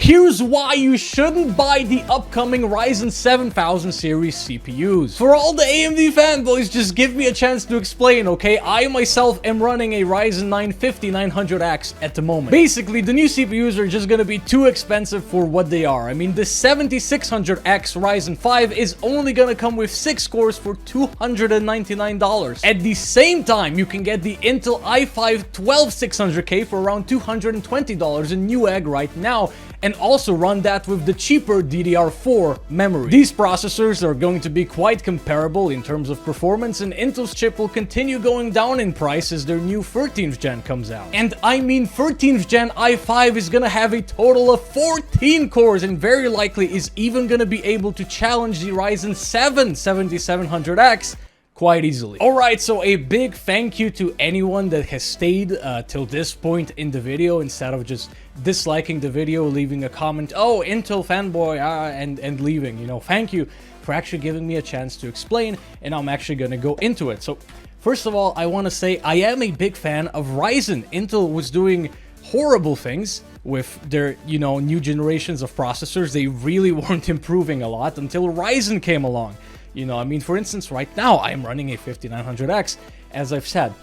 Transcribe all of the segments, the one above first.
here's why you shouldn't buy the upcoming Ryzen 7000 series CPUs. For all the AMD fanboys, just give me a chance to explain, okay? I myself am running a Ryzen 9 5900X at the moment. Basically, the new CPUs are just gonna be too expensive for what they are. I mean, the 7600X Ryzen 5 is only gonna come with 6 cores for $299. At the same time, you can get the Intel i5 12600K for around $220 in Newegg right now, and also run that with the cheaper DDR4 memory. These processors are going to be quite comparable in terms of performance, and Intel's chip will continue going down in price as their new 13th gen comes out. And I mean, 13th gen i5 is gonna have a total of 14 cores and very likely is even gonna be able to challenge the Ryzen 7 7700X quite easily. Alright, so a big thank you to anyone that has stayed till this point in the video instead of just disliking the video, leaving a comment, oh, Intel fanboy, and leaving, you know. Thank you for actually giving me a chance to explain, and I'm actually gonna go into it. So, first of all, I want to say I am a big fan of Ryzen. Intel was doing horrible things with their, you know, new generations of processors. They really weren't improving a lot until Ryzen came along. You know, I mean, for instance, right now, I'm running a 5900X, as I've said.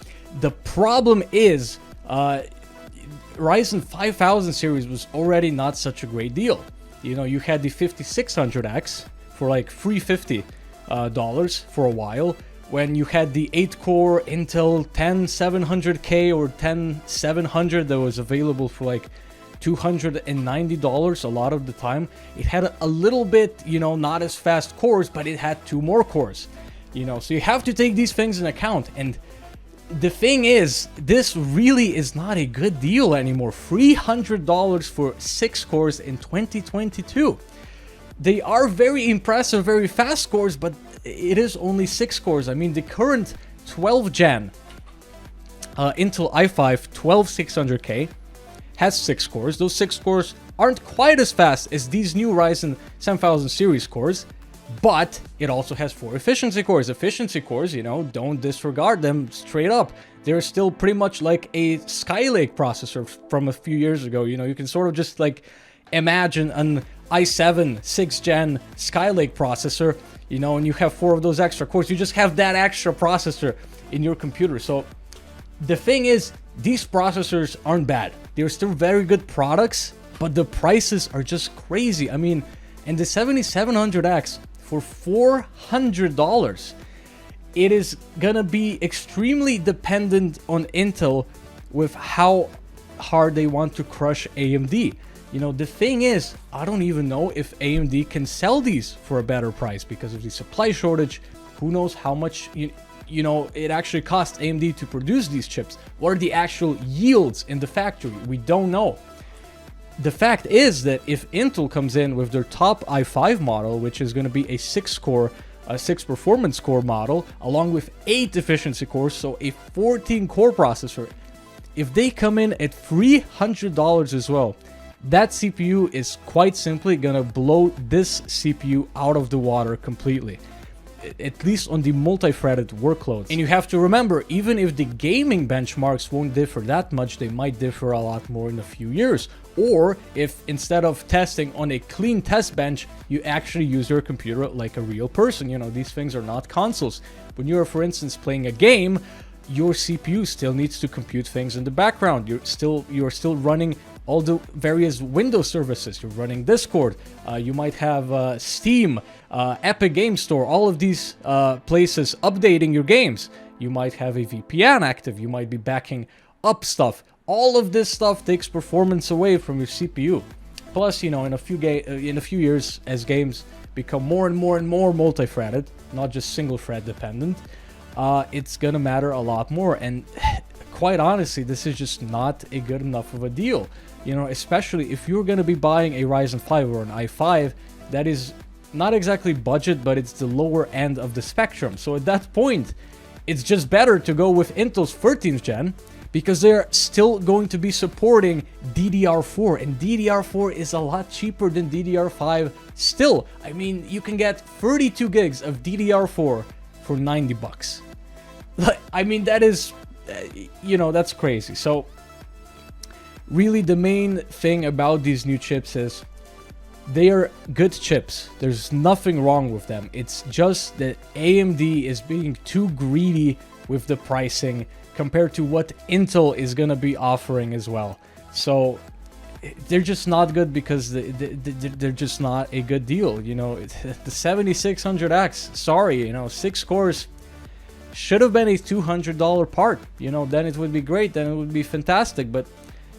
The problem is, Ryzen 5000 series was already not such a great deal. You know, you had the 5600X for like $350 for a while, when you had the 8-core Intel 10700K or 10700 that was available for like $290 a lot of the time. It had a little bit, you know, not as fast cores, but it had 2 more cores, you know, so you have to take these things in account. And the thing is, this really is not a good deal anymore. $300 for 6 cores in 2022. They are very impressive, very fast cores, but it is only 6 cores. I mean, the current 12th gen Intel i5 12600K has 6 cores. Those 6 cores aren't quite as fast as these new Ryzen 7000 series cores, but it also has 4 efficiency cores. Efficiency cores, you know, don't disregard them straight up. They're still pretty much like a Skylake processor from a few years ago. You know, you can sort of just like imagine an i7 6th gen Skylake processor, you know, and you have 4 of those extra cores. You just have that extra processor in your computer. So the thing is, these processors aren't bad. They're still very good products, but the prices are just crazy. I mean, and the 7700X for $400, it is gonna be extremely dependent on Intel with how hard they want to crush AMD. You know, the thing is, I don't even know if AMD can sell these for a better price because of the supply shortage. Who knows how much, you know, it actually costs AMD to produce these chips. What are the actual yields in the factory? We don't know. The fact is that if Intel comes in with their top i5 model, which is going to be a 6-core, 6 performance core model, along with 8 efficiency cores, so a 14-core processor, if they come in at $300 as well, that CPU is quite simply going to blow this CPU out of the water completely, at least on the multi-threaded workloads. And you have to remember, even if the gaming benchmarks won't differ that much, they might differ a lot more in a few years. Or if instead of testing on a clean test bench, you actually use your computer like a real person. You know, these things are not consoles. When you're, for instance, playing a game, your CPU still needs to compute things in the background. You're still running all the various Windows services. You're running Discord. You might have Steam, Epic Game Store, all of these places updating your games. You might have a VPN active. You might be backing up stuff. All of this stuff takes performance away from your CPU. Plus, you know, in a few years, as games become more and more multi-threaded, not just single-thread dependent, it's gonna matter a lot more. And quite honestly, this is just not a good enough of a deal. You know, especially if you're gonna be buying a Ryzen 5 or an i5, that is not exactly budget, but it's the lower end of the spectrum. So at that point, it's just better to go with Intel's 13th gen, because they're still going to be supporting DDR4, and DDR4 is a lot cheaper than DDR5 still. I mean, you can get 32 gigs of DDR4 for $90. I mean, that is, you know, that's crazy. So really, the main thing about these new chips is they are good chips. There's nothing wrong with them. It's just that AMD is being too greedy with the pricing compared to what Intel is going to be offering as well. So they're just not good because they're just not a good deal. You know, the 7600X, sorry, you know, 6 cores should have been a $200 part. You know, then it would be great, then it would be fantastic, but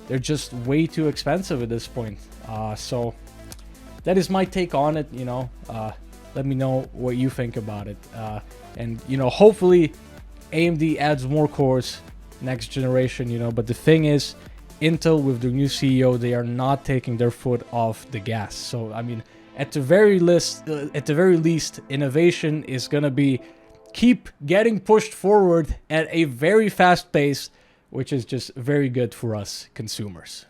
they're just way too expensive at this point. So that is my take on it. You know, let me know what you think about it. And, you know, hopefully AMD adds more cores next generation, you know, but the thing is, Intel with the new CEO, they are not taking their foot off the gas. So I mean, at the very least, innovation is gonna be keep getting pushed forward at a very fast pace, which is just very good for us consumers.